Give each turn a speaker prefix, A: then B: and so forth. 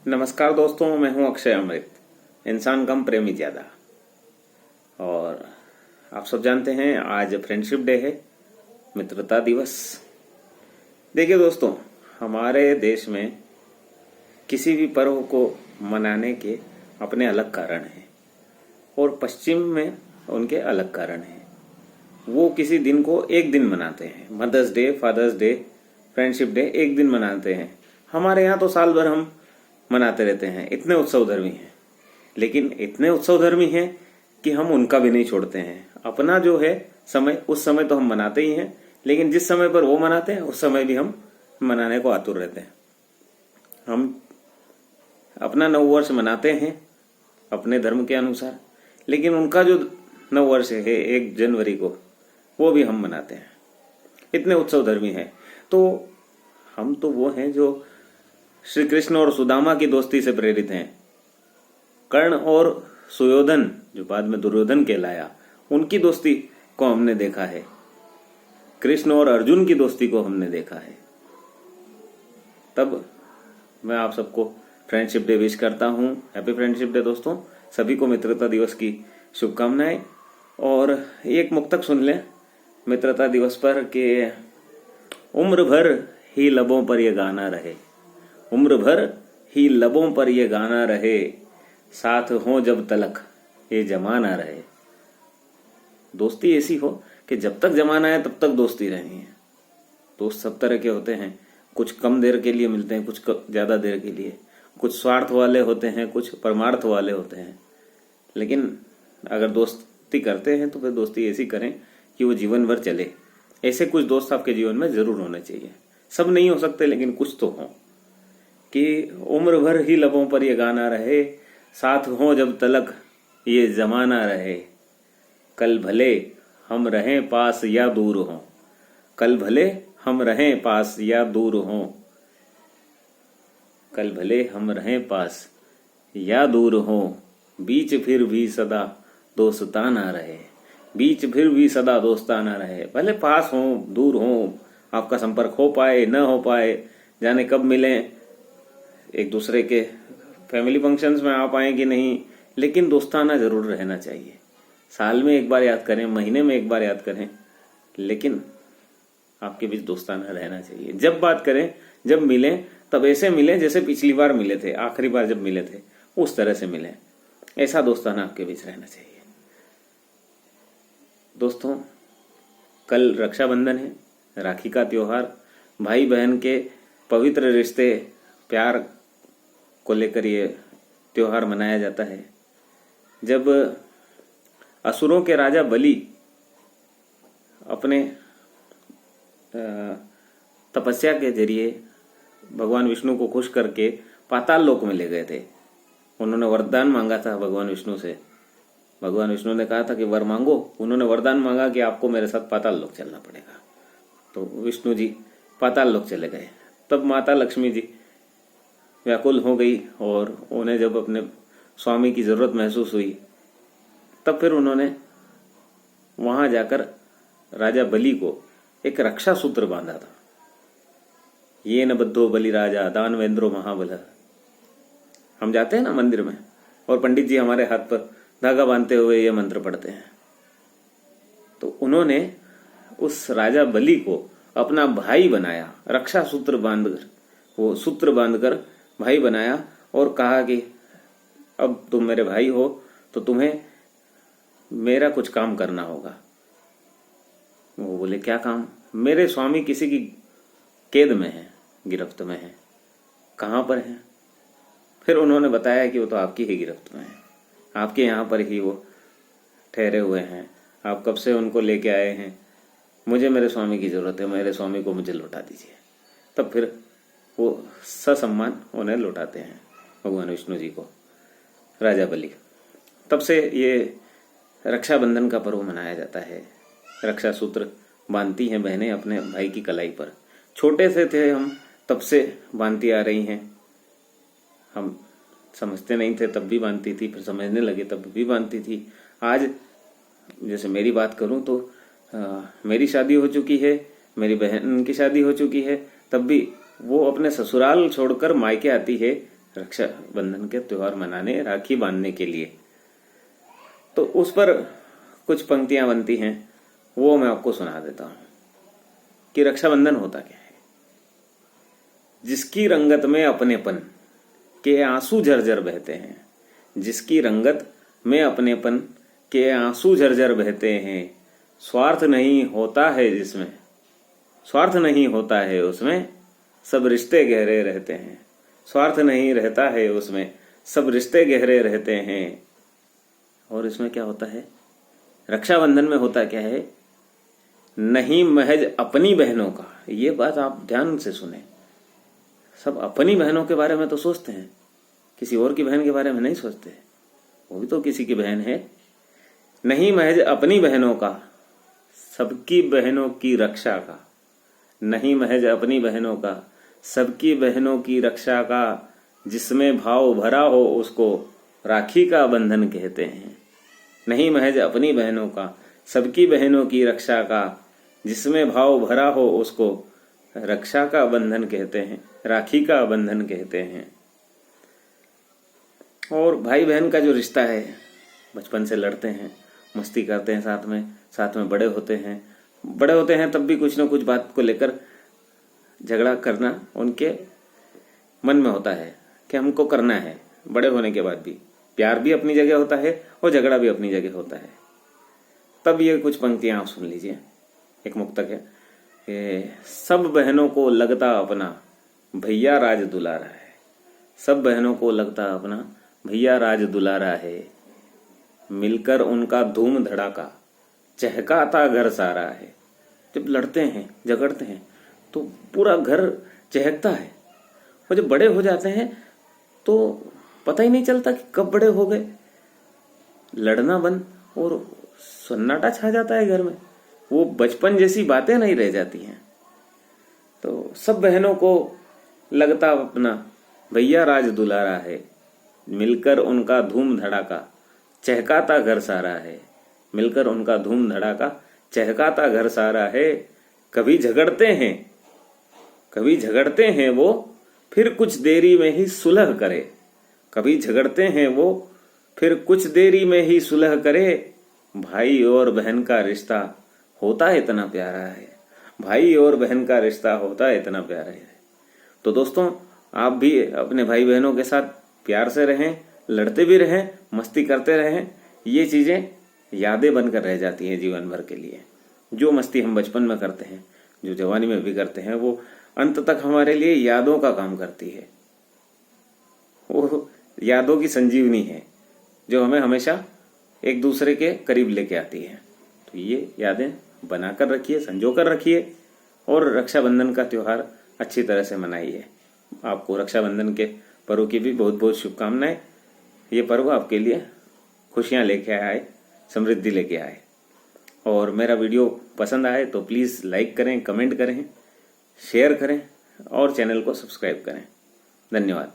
A: नमस्कार दोस्तों, मैं हूं अक्षय अमृत, इंसान कम प्रेमी ज्यादा। और आप सब जानते हैं आज फ्रेंडशिप डे है, मित्रता दिवस। देखिए दोस्तों, हमारे देश में किसी भी पर्व को मनाने के अपने अलग कारण हैं और पश्चिम में उनके अलग कारण हैं। वो किसी दिन को एक दिन मनाते हैं, mother's day, father's day, friendship day एक दिन मनाते हैं। हमारे यहाँ तो साल भर हम मनाते रहते हैं, इतने उत्सव धर्मी हैं। लेकिन इतने उत्सव धर्मी हैं कि हम उनका भी नहीं छोड़ते हैं। अपना जो है समय, उस समय तो हम मनाते ही हैं, लेकिन जिस समय पर वो मनाते हैं उस समय भी हम मनाने को आतुर रहते हैं। हम अपना नववर्ष मनाते हैं अपने धर्म के अनुसार, लेकिन उनका जो नववर्ष है 1 जनवरी को, वो भी हम मनाते हैं। इतने उत्सव धर्मी हैं। तो हम तो वो हैं जो श्री कृष्ण और सुदामा की दोस्ती से प्रेरित हैं। कर्ण और सुयोधन, जो बाद में दुर्योधन कहलाया, उनकी दोस्ती को हमने देखा है। कृष्ण और अर्जुन की दोस्ती को हमने देखा है। तब मैं आप सबको फ्रेंडशिप डे विश करता हूं। हैप्पी फ्रेंडशिप डे दोस्तों। सभी को मित्रता दिवस की शुभकामनाएं। और एक मुक्तक सुन लें मित्रता दिवस पर कि उम्र भर ही लबों पर यह गाना रहे, उम्र भर ही लबों पर ये गाना रहे, साथ हो जब तलक ये जमाना रहे। दोस्ती ऐसी हो कि जब तक जमाना है तब तक दोस्ती रहनी है। दोस्त सब तरह के होते हैं, कुछ कम देर के लिए मिलते हैं, कुछ ज्यादा देर के लिए, कुछ स्वार्थ वाले होते हैं, कुछ परमार्थ वाले होते हैं। लेकिन अगर दोस्ती करते हैं तो फिर दोस्ती ऐसी करें कि वो जीवन भर चले। ऐसे कुछ दोस्त आपके जीवन में जरूर होने चाहिए। सब नहीं हो सकते, लेकिन कुछ तो हों। कि उम्र भर ही लबों पर ये गाना रहे, साथ हो जब तलक ये जमाना रहे। कल भले हम रहें पास या दूर हों, कल भले हम रहें पास या दूर हों, कल भले हम रहें पास या दूर हों, बीच फिर भी सदा दोस्ताना रहे, बीच फिर भी सदा दोस्ताना रहे। भले पास हो दूर हो, आपका संपर्क हो पाए न हो पाए, जाने कब मिलें, एक दूसरे के फैमिली फंक्शंस में आ पाए कि नहीं, लेकिन दोस्ताना जरूर रहना चाहिए। साल में एक बार याद करें, महीने में एक बार याद करें, लेकिन आपके बीच दोस्ताना रहना चाहिए। जब बात करें, जब मिलें, तब ऐसे मिलें जैसे पिछली बार मिले थे, आखिरी बार जब मिले थे उस तरह से मिलें। ऐसा दोस्ताना आपके बीच रहना चाहिए। दोस्तों, कल रक्षाबंधन है, राखी का त्योहार। भाई बहन के पवित्र रिश्ते, प्यार को लेकर ये त्योहार मनाया जाता है। जब असुरों के राजा बलि अपने तपस्या के जरिए भगवान विष्णु को खुश करके पाताल लोक में ले गए थे, उन्होंने वरदान मांगा था भगवान विष्णु से। भगवान विष्णु ने कहा था कि वर मांगो, उन्होंने वरदान मांगा कि आपको मेरे साथ पाताल लोक चलना पड़ेगा। तो विष्णु जी पाताल लोक चले गए। तब माता लक्ष्मी जी व्याकुल हो गई और उन्हें जब अपने स्वामी की जरूरत महसूस हुई, तब फिर उन्होंने वहां जाकर राजा बलि को एक रक्षा सूत्र बांधा था। ये न बद्धो बलि राजा दानवेंद्रो महाबल। हम जाते हैं ना मंदिर में और पंडित जी हमारे हाथ पर धागा बांधते हुए ये मंत्र पढ़ते हैं। तो उन्होंने उस राजा बलि को अपना भाई बनाया, रक्षा सूत्र बांधकर, वो सूत्र बांधकर भाई बनाया और कहा कि अब तुम मेरे भाई हो तो तुम्हें मेरा कुछ काम करना होगा। वो बोले क्या काम? मेरे स्वामी किसी की कैद में है, गिरफ्त में है। कहाँ पर है? फिर उन्होंने बताया कि वो तो आपकी ही गिरफ्त में है, आपके यहाँ पर ही वो ठहरे हुए हैं, आप कब से उनको लेके आए हैं, मुझे मेरे स्वामी की जरूरत है, मेरे स्वामी को मुझे लौटा दीजिए। तब फिर वो ससम्मान उन्हें लौटाते हैं भगवान विष्णु जी को, राजा बलि। तब से ये रक्षाबंधन का पर्व मनाया जाता है। रक्षा सूत्र बांधती हैं बहनें अपने भाई की कलाई पर। छोटे से थे हम तब से बांधती आ रही हैं। हम समझते नहीं थे तब भी बांधती थी, फिर समझने लगे तब भी बांधती थी। आज जैसे मेरी बात करूं तो मेरी शादी हो चुकी है, मेरी बहन की शादी हो चुकी है, तब भी वो अपने ससुराल छोड़कर मायके आती है रक्षाबंधन के त्योहार मनाने, राखी बांधने के लिए। तो उस पर कुछ पंक्तियां बनती हैं, वो मैं आपको सुना देता हूं कि रक्षाबंधन होता क्या है। जिसकी रंगत में अपनेपन के आंसू झरझर बहते हैं, जिसकी रंगत में अपनेपन के आंसू झरझर बहते हैं, स्वार्थ नहीं होता है जिसमें, स्वार्थ नहीं होता है उसमें, सब रिश्ते गहरे रहते हैं। स्वार्थ नहीं रहता है उसमें, सब रिश्ते गहरे रहते हैं। और इसमें क्या होता है, रक्षाबंधन में होता क्या है, नहीं महज अपनी बहनों का, ये बात आप ध्यान से सुने, सब अपनी बहनों के बारे में तो सोचते हैं, किसी और की बहन के बारे में नहीं सोचते, वो भी तो किसी की बहन है। नहीं महज अपनी बहनों का, सबकी बहनों की रक्षा का, नहीं महज अपनी बहनों का, सबकी बहनों की रक्षा का, जिसमें भाव भरा हो उसको राखी का बंधन कहते हैं। नहीं महज अपनी बहनों का, सबकी बहनों की रक्षा का, जिसमें भाव भरा हो उसको रक्षा का बंधन कहते हैं, राखी का बंधन कहते हैं। और भाई बहन का जो रिश्ता है, बचपन से लड़ते हैं, मस्ती करते हैं साथ में बड़े होते हैं तब भी कुछ न कुछ बात को लेकर झगड़ा करना उनके मन में होता है कि हमको करना है। बड़े होने के बाद भी प्यार भी अपनी जगह होता है और झगड़ा भी अपनी जगह होता है। तब ये कुछ पंक्तियां आप सुन लीजिए। एक मुक्तक है कि सब बहनों को लगता अपना भैया राज दुलारा है, सब बहनों को लगता अपना भैया राज दुलारा है, मिलकर उनका धूम धड़ाका चहकाता घर सारा है। जब लड़ते हैं झगड़ते हैं तो पूरा घर चहकता है, और जब बड़े हो जाते हैं तो पता ही नहीं चलता कि कब बड़े हो गए। लड़ना बंद और सन्नाटा छा जाता है घर में, वो बचपन जैसी बातें नहीं रह जाती हैं। तो सब बहनों को लगता अपना भैया राज दुलारा है, मिलकर उनका धूम धड़ाका चहकाता घर सारा है, मिलकर उनका धूम धड़ाका चहकाता घर सारा है। कभी झगड़ते हैं वो फिर कुछ देरी में ही सुलह करे, कभी झगड़ते हैं वो फिर कुछ देरी में ही सुलह करे। भाई और बहन का रिश्ता होता इतना प्यारा है, भाई और बहन का रिश्ता होता इतना प्यारा है। तो दोस्तों, आप भी अपने भाई बहनों के साथ प्यार से रहें, लड़ते भी रहें, मस्ती करते रहें। ये चीजें यादें बनकर रह जाती हैं जीवन भर के लिए। जो मस्ती हम बचपन में करते हैं, जो जवानी में भी करते हैं, वो अंत तक हमारे लिए यादों का काम करती है। वो यादों की संजीवनी है जो हमें हमेशा एक दूसरे के करीब लेके आती है। तो ये यादें बनाकर रखिए, संजो कर रखिए, और रक्षाबंधन का त्योहार अच्छी तरह से मनाइए। आपको रक्षाबंधन के पर्व की भी बहुत बहुत शुभकामनाएं। ये पर्व आपके लिए खुशियां लेके आए, समृद्धि लेके आए। और मेरा वीडियो पसंद आए तो प्लीज़ लाइक करें, कमेंट करें, शेयर करें और चैनल को सब्सक्राइब करें। धन्यवाद।